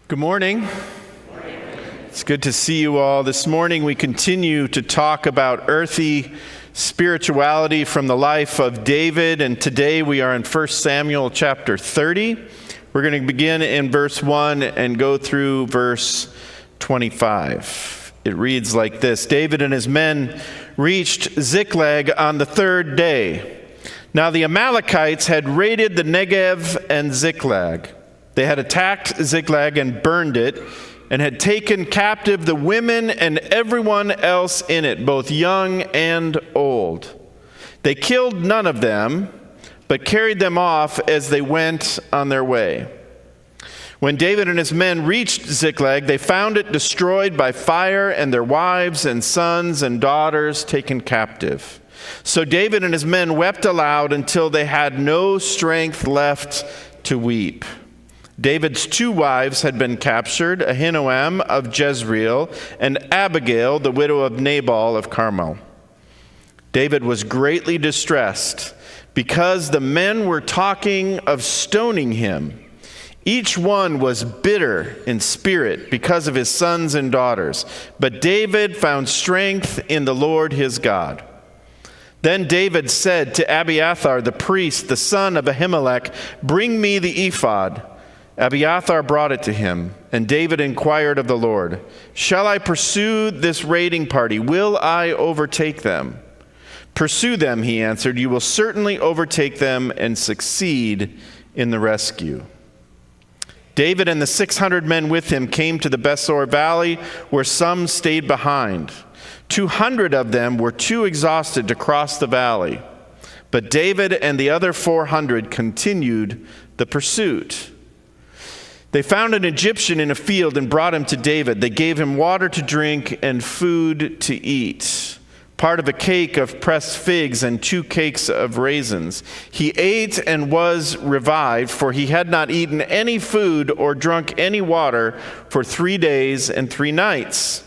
Good morning. It's good to see you all. This morning we continue to talk about earthy spirituality from the life of David, and today we are in 1 Samuel chapter 30. We're going to begin in verse 1 and go through verse 25. It reads like this: David and his men reached Ziklag on the third day. Now the Amalekites had raided the Negev and Ziklag. They had attacked Ziklag and burned it, and had taken captive the women and everyone else in it, both young and old. They killed none of them, but carried them off as they went on their way. When David and his men reached Ziklag, they found it destroyed by fire, and their wives and sons and daughters taken captive. So David and his men wept aloud until they had no strength left to weep. David's two wives had been captured, Ahinoam of Jezreel and Abigail, the widow of Nabal of Carmel. David was greatly distressed because the men were talking of stoning him. Each one was bitter in spirit because of his sons and daughters. But David found strength in the Lord his God. Then David said to Abiathar the priest, the son of Ahimelech, "Bring me the ephod." Abiathar brought it to him, and David inquired of the Lord, "Shall I pursue this raiding party? Will I overtake them?" "Pursue them," he answered. "You will certainly overtake them and succeed in the rescue." David and the 600 men with him came to the Besor Valley, where some stayed behind. 200 of them were too exhausted to cross the valley, but David and the other 400 continued the pursuit. They found an Egyptian in a field and brought him to David. They gave him water to drink and food to eat, part of a cake of pressed figs and 2 cakes of raisins. He ate and was revived, for he had not eaten any food or drunk any water for 3 days and 3 nights.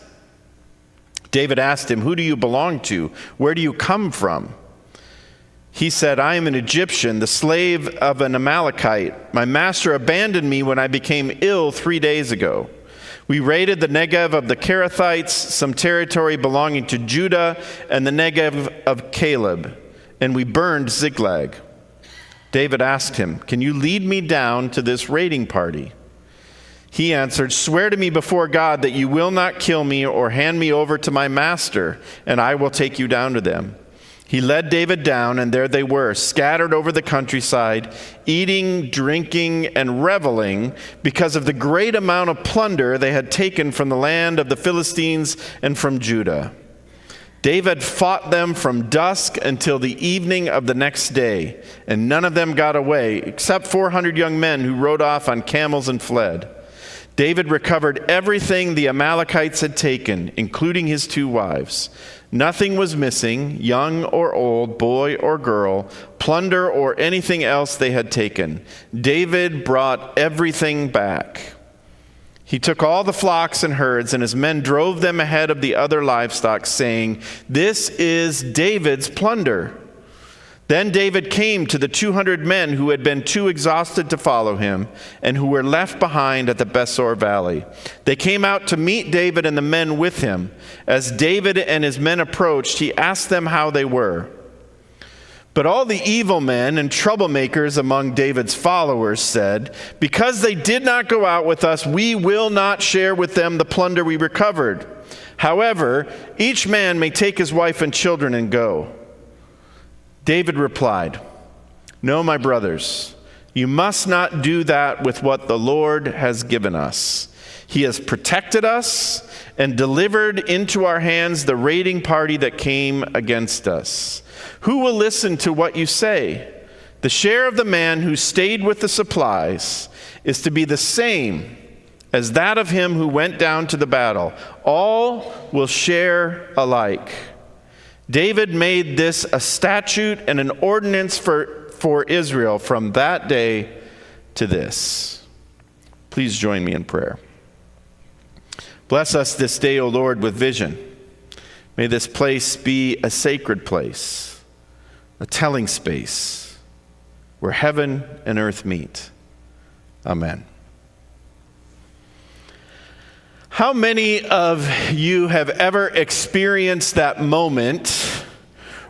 David asked him, "Who do you belong to? Where do you come from?" He said, "I am an Egyptian, the slave of an Amalekite. My master abandoned me when I became ill 3 days ago. We raided the Negev of the Kerethites, some territory belonging to Judah, and the Negev of Caleb, and we burned Ziklag." David asked him, "Can you lead me down to this raiding party?" He answered, "Swear to me before God that you will not kill me or hand me over to my master, and I will take you down to them." He led David down, and there they were, scattered over the countryside, eating, drinking, and reveling because of the great amount of plunder they had taken from the land of the Philistines and from Judah. David fought them from dusk until the evening of the next day, and none of them got away, except 400 young men who rode off on camels and fled. David recovered everything the Amalekites had taken, including his 2 wives. Nothing was missing, young or old, boy or girl, plunder or anything else they had taken. David brought everything back. He took all the flocks and herds, and his men drove them ahead of the other livestock, saying, "This is David's plunder." Then David came to the 200 men who had been too exhausted to follow him and who were left behind at the Besor Valley. They came out to meet David and the men with him. As David and his men approached, he asked them how they were. But all the evil men and troublemakers among David's followers said, "Because they did not go out with us, we will not share with them the plunder we recovered. However, each man may take his wife and children and go." David replied, "No, my brothers, you must not do that with what the Lord has given us. He has protected us and delivered into our hands the raiding party that came against us. Who will listen to what you say? The share of the man who stayed with the supplies is to be the same as that of him who went down to the battle. All will share alike." David made this a statute and an ordinance for Israel from that day to this. Please join me in prayer. Bless us this day, O Lord, with vision. May this place be a sacred place, a telling space where heaven and earth meet. Amen. How many of you have ever experienced that moment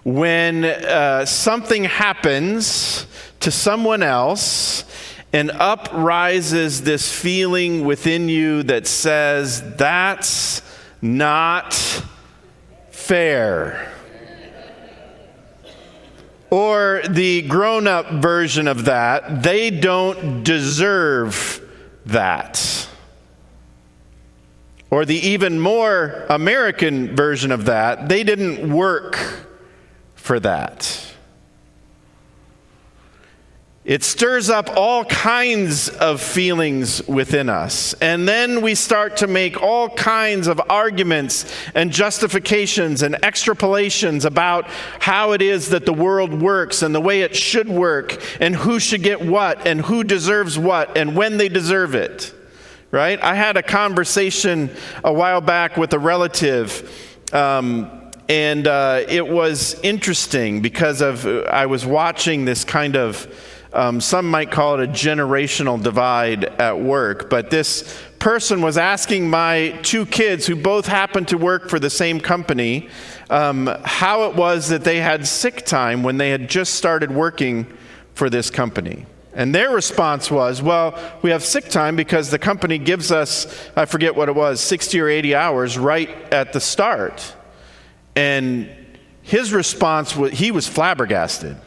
when something happens to someone else and up rises this feeling within you that says, that's not fair? Or the grown-up version of that, they don't deserve that. Or the even more American version of that, they didn't work for that. It stirs up all kinds of feelings within us. And then we start to make all kinds of arguments and justifications and extrapolations about how it is that the world works and the way it should work and who should get what and who deserves what and when they deserve it. Right? I had a conversation a while back with a relative, and it was interesting because I was watching this kind of, some might call it a generational divide at work, but this person was asking my two kids, who both happened to work for the same company, how it was that they had sick time when they had just started working for this company. And their response was, well, we have sick time because the company gives us, I forget what it was, 60 or 80 hours right at the start. And his response was, he was flabbergasted.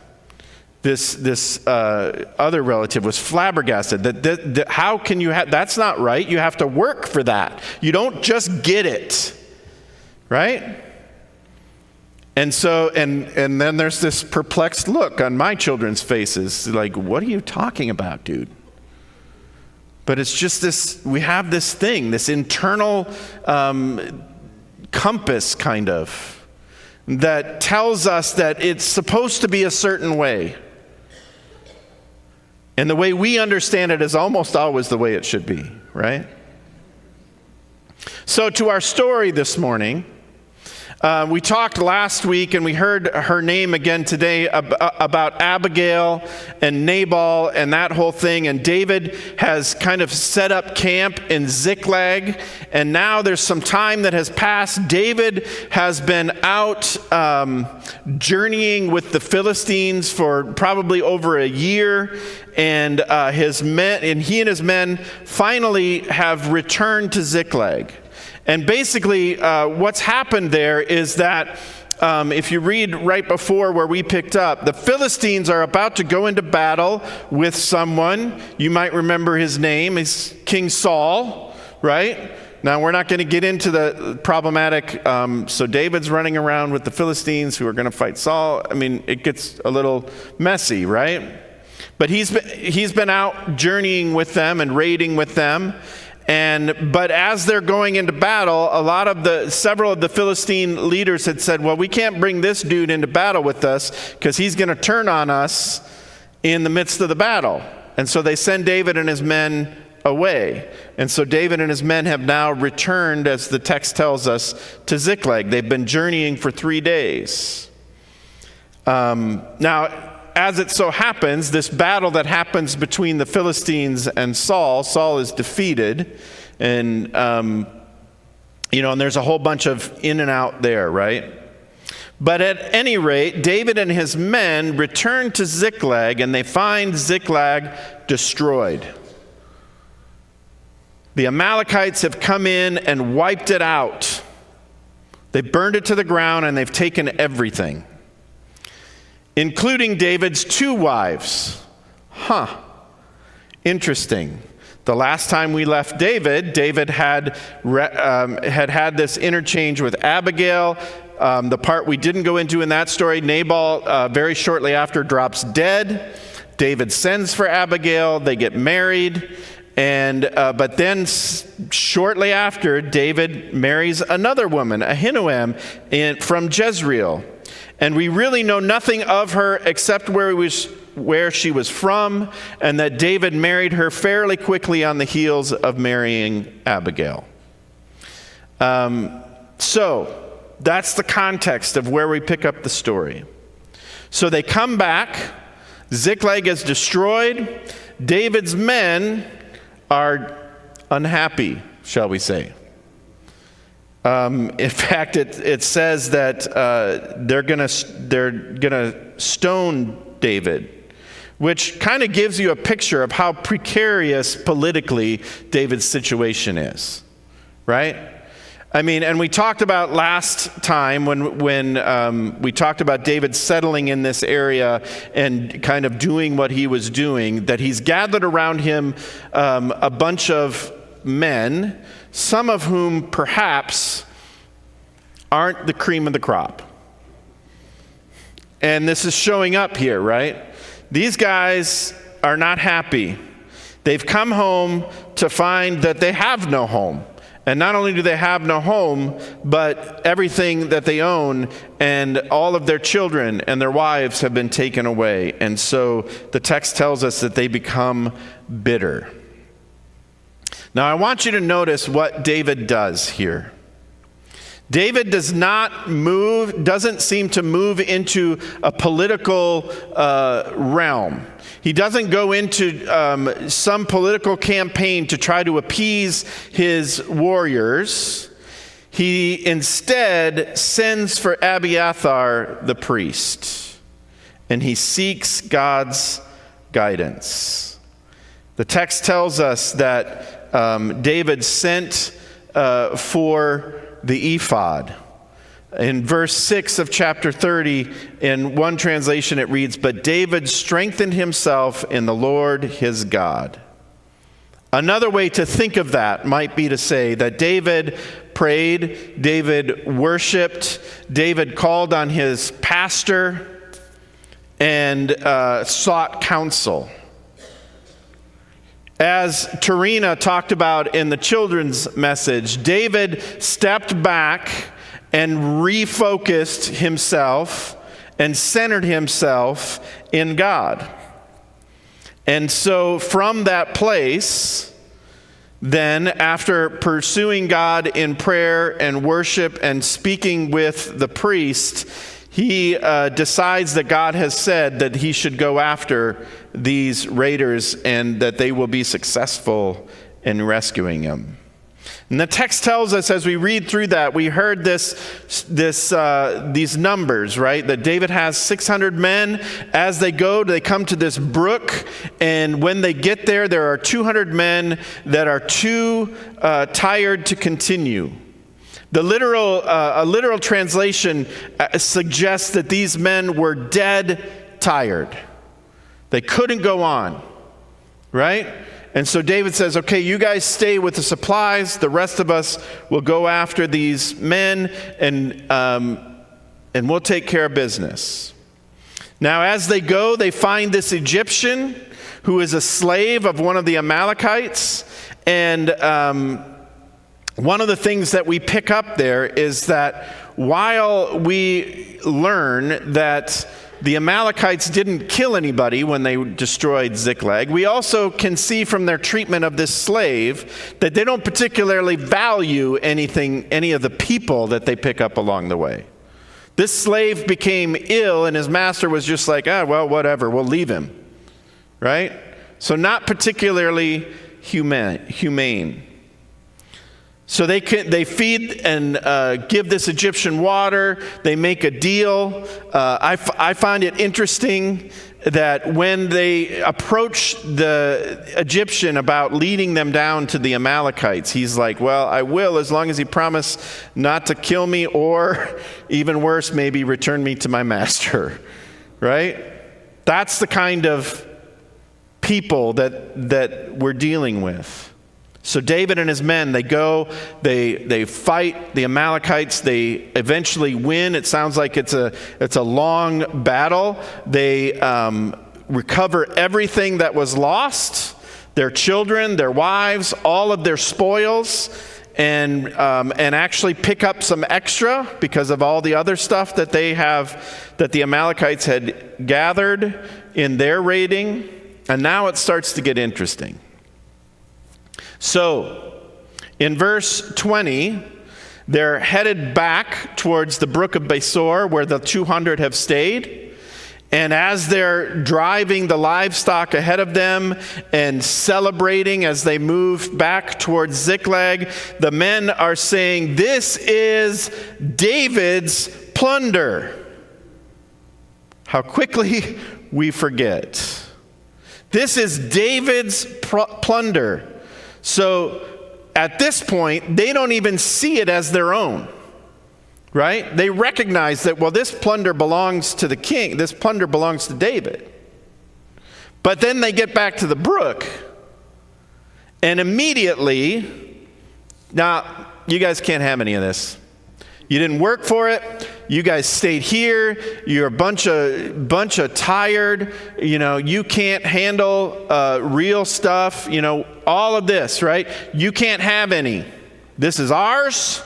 This other relative was flabbergasted. That how can you have, that's not right. You have to work for that. You don't just get it, right? And so, and then there's this perplexed look on my children's faces, like, what are you talking about, dude? But it's just this, we have this thing, this internal compass, kind of, that tells us that it's supposed to be a certain way. And the way we understand it is almost always the way it should be, right? So to our story this morning, we talked last week, and we heard her name again today, about Abigail and Nabal and that whole thing. And David has kind of set up camp in Ziklag, and now there's some time that has passed. David has been out journeying with the Philistines for probably over a year, and he and his men finally have returned to Ziklag. And basically, what's happened there is that if you read right before where we picked up, the Philistines are about to go into battle with someone. You might remember his name. It's King Saul, right? Now, we're not going to get into the problematic. So David's running around with the Philistines who are going to fight Saul. I mean, it gets a little messy, right? But he's been out journeying with them and raiding with them. But as they're going into battle, several of the Philistine leaders had said, well, we can't bring this dude into battle with us because he's going to turn on us in the midst of the battle. And so they send David and his men away. And so David and his men have now returned, as the text tells us, to Ziklag. They've been journeying for 3 days. Now, as it so happens, this battle that happens between the Philistines and Saul is defeated, and and there's a whole bunch of in and out there, right? But at any rate, David and his men return to Ziklag, and they find Ziklag destroyed. The Amalekites have come in and wiped it out. They burned it to the ground, and they've taken everything, including David's 2 wives. Interesting. The last time we left David had this interchange with Abigail. The part we didn't go into in that story, Nabal very shortly after drops dead. David sends for Abigail. They get married. But then shortly after, David marries another woman, Ahinoam, from Jezreel. And we really know nothing of her except where she was from, and that David married her fairly quickly on the heels of marrying Abigail. So that's the context of where we pick up the story. So they come back. Ziklag is destroyed. David's men are unhappy, shall we say. In fact, it says that they're gonna stone David, which kind of gives you a picture of how precarious politically David's situation is, right? I mean, and we talked about last time when we talked about David settling in this area and kind of doing what he was doing, that he's gathered around him a bunch of men, some of whom perhaps aren't the cream of the crop. And this is showing up here, right? These guys are not happy. They've come home to find that they have no home. And not only do they have no home, but everything that they own and all of their children and their wives have been taken away. And so the text tells us that they become bitter. Now I want you to notice what David does here. David doesn't seem to move into a political realm. He doesn't go into some political campaign to try to appease his warriors. He instead sends for Abiathar the priest, and he seeks God's guidance. The text tells us that David sent for the ephod. In verse 6 of chapter 30, in one translation it reads, "But David strengthened himself in the Lord his God." Another way to think of that might be to say that David prayed, David worshiped, David called on his pastor and sought counsel. As Tarina talked about in the children's message, David stepped back and refocused himself and centered himself in God. And so from that place, then after pursuing God in prayer and worship and speaking with the priest, he decides that God has said that he should go after these raiders and that they will be successful in rescuing him. And the text tells us as we read through that, we heard these numbers, right? That David has 600 men. As they go, they come to this brook, and when they get there, there are 200 men that are too tired to continue. A literal translation suggests that these men were dead tired. They couldn't go on, right? And so David says, okay, you guys stay with the supplies. The rest of us will go after these men, and we'll take care of business. Now, as they go, they find this Egyptian who is a slave of one of the Amalekites, and one of the things that we pick up there is that while we learn that the Amalekites didn't kill anybody when they destroyed Ziklag, we also can see from their treatment of this slave that they don't particularly value any of the people that they pick up along the way. This slave became ill, and his master was just like, well, whatever, we'll leave him, right? So not particularly humane. So they feed and give this Egyptian water. They make a deal. I find it interesting that when they approach the Egyptian about leading them down to the Amalekites, he's like, well, I will, as long as you promise not to kill me, or even worse, maybe return me to my master, right? That's the kind of people that we're dealing with. So David and his men, they go, they fight the Amalekites, they eventually win. It sounds like it's a long battle. They recover everything that was lost, their children, their wives, all of their spoils, and actually pick up some extra because of all the other stuff that the Amalekites had gathered in their raiding. And now it starts to get interesting. So, in verse 20, they're headed back towards the brook of Besor, where the 200 have stayed. And as they're driving the livestock ahead of them and celebrating as they move back towards Ziklag, the men are saying, "This is David's plunder." How quickly we forget. This is David's plunder. So at this point, they don't even see it as their own. Right? They recognize that, well, this plunder belongs to the king. This plunder belongs to David. But then they get back to the brook, and immediately, now, you guys can't have any of this. You didn't work for it. You guys stayed here. You're a bunch of tired. You can't handle real stuff. All of this, right? You can't have any. This is ours.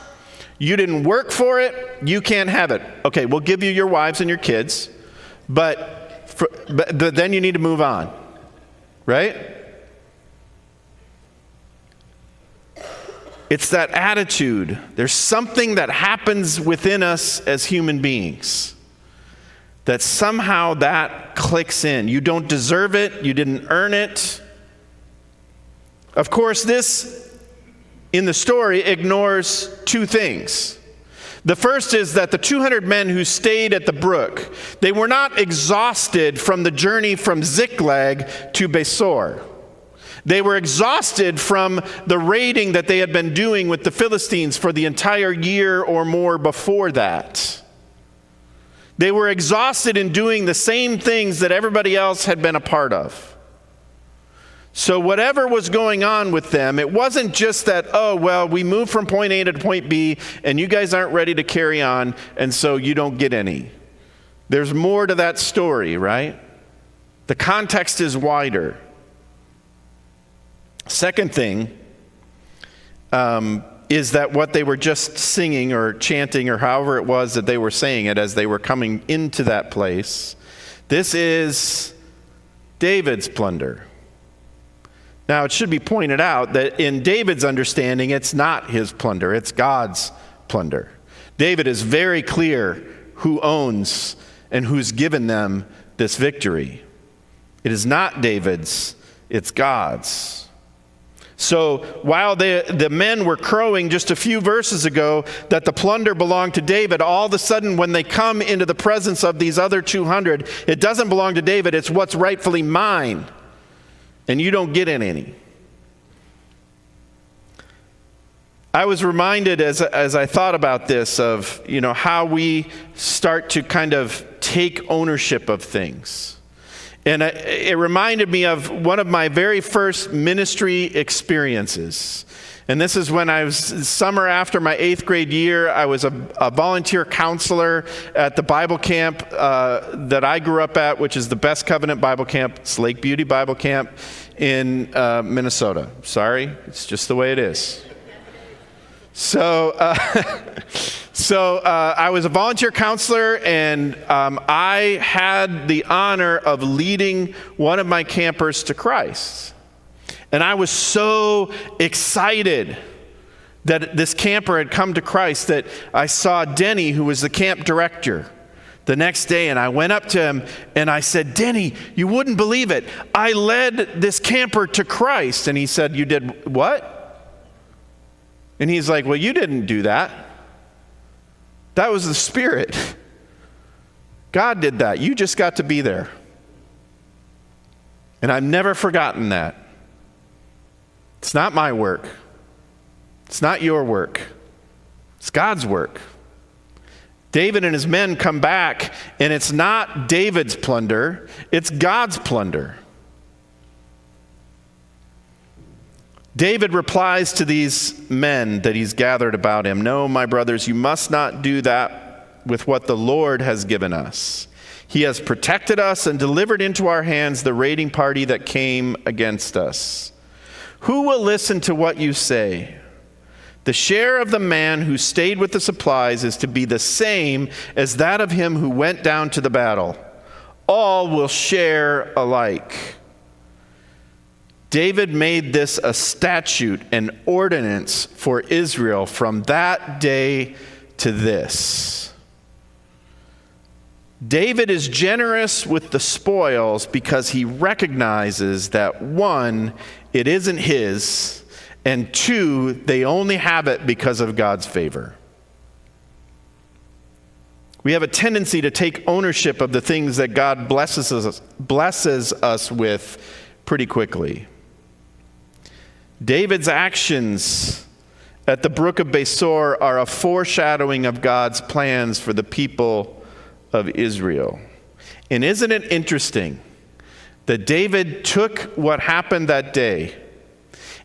You didn't work for it. You can't have it. Okay, we'll give you your wives and your kids, but then you need to move on, right? It's that attitude. There's something that happens within us as human beings that somehow that clicks in. You don't deserve it. You didn't earn it. Of course, this in the story ignores two things. The first is that the 200 men who stayed at the brook, they were not exhausted from the journey from Ziklag to Besor. They were exhausted from the raiding that they had been doing with the Philistines for the entire year or more before that. They were exhausted in doing the same things that everybody else had been a part of. So whatever was going on with them, it wasn't just that, oh, well, we moved from point A to point B, and you guys aren't ready to carry on, and so you don't get any. There's more to that story, right? The context is wider. Second thing is that what they were just singing or chanting or however it was that they were saying it as they were coming into that place, this is David's plunder. Now, it should be pointed out that in David's understanding, it's not his plunder, it's God's plunder. David is very clear who owns and who's given them this victory. It is not David's, it's God's. So while the men were crowing just a few verses ago that the plunder belonged to David, all of a sudden when they come into the presence of these other 200, it doesn't belong to David, it's what's rightfully mine. And you don't get any. I was reminded as I thought about this of, how we start to kind of take ownership of things. And it reminded me of one of my very first ministry experiences. And this is when I was summer after my 8th grade year. I was a volunteer counselor at the Bible camp that I grew up at, which is the Best Covenant Bible Camp. It's Lake Beauty Bible Camp in Minnesota. Sorry, it's just the way it is. So I was a volunteer counselor, and I had the honor of leading one of my campers to Christ. And I was so excited that this camper had come to Christ that I saw Denny, who was the camp director, the next day. And I went up to him and I said, "Denny, you wouldn't believe it. I led this camper to Christ." And he said, "You did what?" And he's like, "Well, you didn't do that. That was the Spirit. God did that. You just got to be there." And I've never forgotten that. It's not my work. It's not your work. It's God's work. David and his men come back, and it's not David's plunder, it's God's plunder. David replies to these men that he's gathered about him, "No, my brothers, you must not do that with what the Lord has given us. He has protected us and delivered into our hands the raiding party that came against us. Who will listen to what you say? The share of the man who stayed with the supplies is to be the same as that of him who went down to the battle. All will share alike." David made this a statute, an ordinance for Israel from that day to this. David is generous with the spoils because he recognizes that, one, it isn't his, and two, they only have it because of God's favor. We have a tendency to take ownership of the things that God blesses us with pretty quickly. David's actions at the brook of Besor are a foreshadowing of God's plans for the people of Israel. And isn't it interesting that David took what happened that day,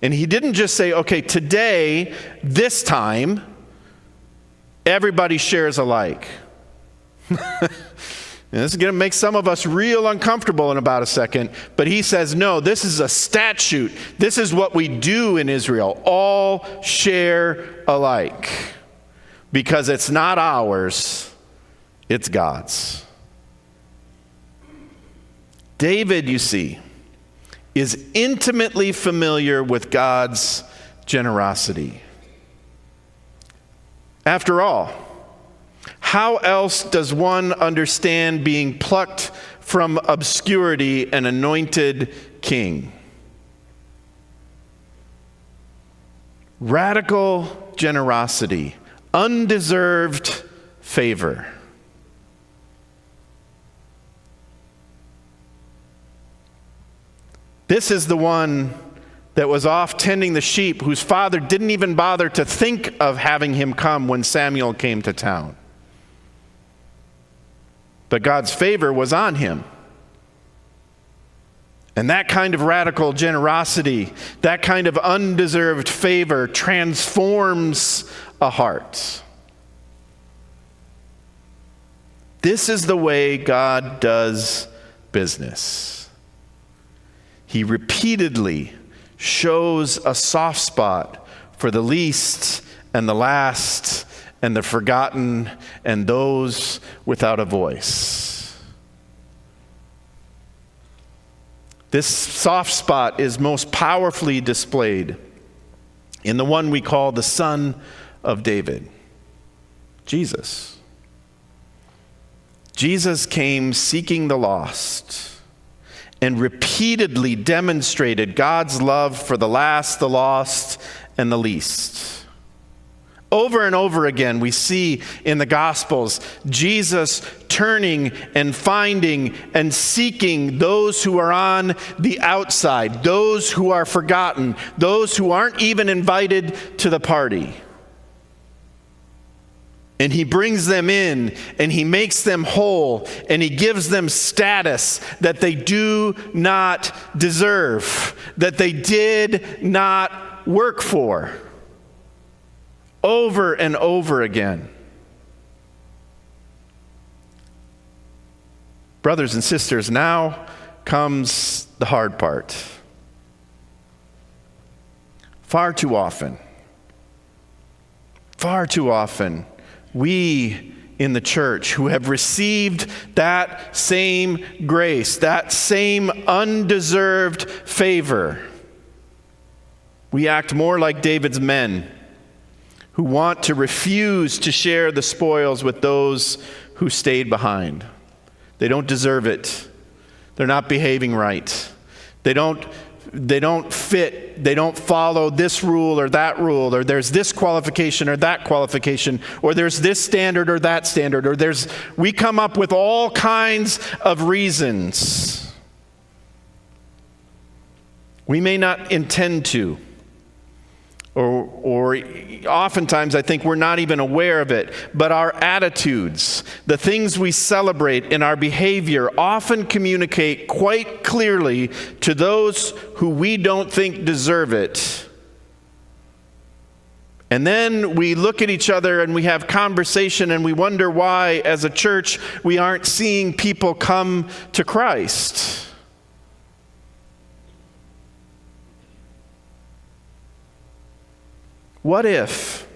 and he didn't just say, okay, today, this time, everybody shares alike. And this is going to make some of us real uncomfortable in about a second, but he says, no, this is a statute. This is what we do in Israel. All share alike. Because it's not ours, it's God's. David, you see, is intimately familiar with God's generosity. After all, how else does one understand being plucked from obscurity and anointed king? Radical generosity, undeserved favor. This is the one that was off tending the sheep, whose father didn't even bother to think of having him come when Samuel came to town. But God's favor was on him. And that kind of radical generosity, that kind of undeserved favor transforms a heart. This is the way God does business. He repeatedly shows a soft spot for the least and the last and the forgotten and those without a voice. This soft spot is most powerfully displayed in the one we call the Son of David, Jesus. Jesus came seeking the lost and repeatedly demonstrated God's love for the last, the lost, and the least. Over and over again, we see in the Gospels Jesus turning and finding and seeking those who are on the outside, those who are forgotten, those who aren't even invited to the party. And he brings them in, and he makes them whole, and he gives them status that they do not deserve, that they did not work for. Over and over again. Brothers and sisters, now comes the hard part. Far too often, we in the church who have received that same grace, that same undeserved favor, we act more like David's men, who want to refuse to share the spoils with those who stayed behind. They don't deserve it. They're not behaving right. They don't fit. They don't follow this rule or that rule, or there's this qualification or that qualification, or there's this standard or that standard, or we come up with all kinds of reasons. We may not intend to. Or oftentimes I think we're not even aware of it, but our attitudes, the things we celebrate in our behavior often communicate quite clearly to those who we don't think deserve it. And then we look at each other and we have conversation and we wonder why, as a church, we aren't seeing people come to Christ. What if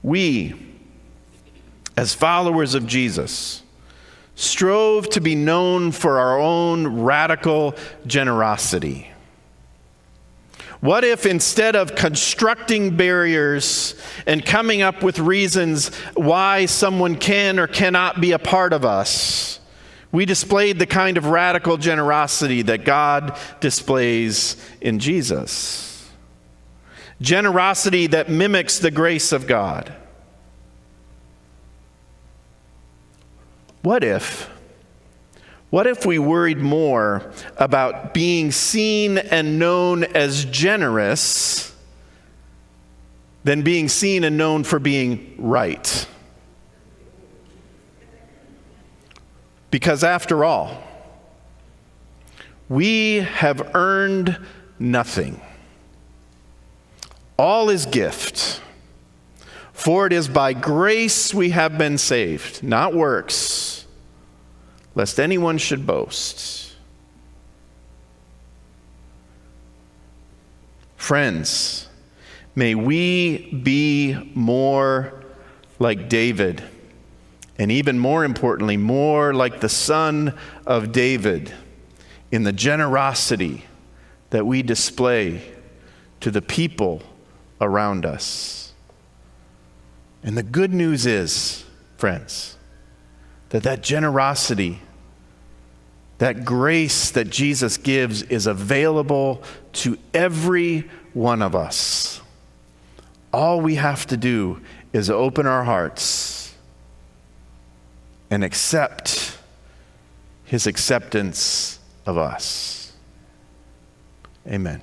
we, as followers of Jesus, strove to be known for our own radical generosity? What if instead of constructing barriers and coming up with reasons why someone can or cannot be a part of us, we displayed the kind of radical generosity that God displays in Jesus? Generosity that mimics the grace of God. What if we worried more about being seen and known as generous than being seen and known for being right? Because after all, we have earned nothing. All is gift. For it is by grace we have been saved, not works, lest anyone should boast. Friends, may we be more like David, and even more importantly, more like the son of David in the generosity that we display to the people around us. And the good news is, friends, that generosity, that grace that Jesus gives is available to every one of us. All we have to do is open our hearts and accept his acceptance of us. Amen.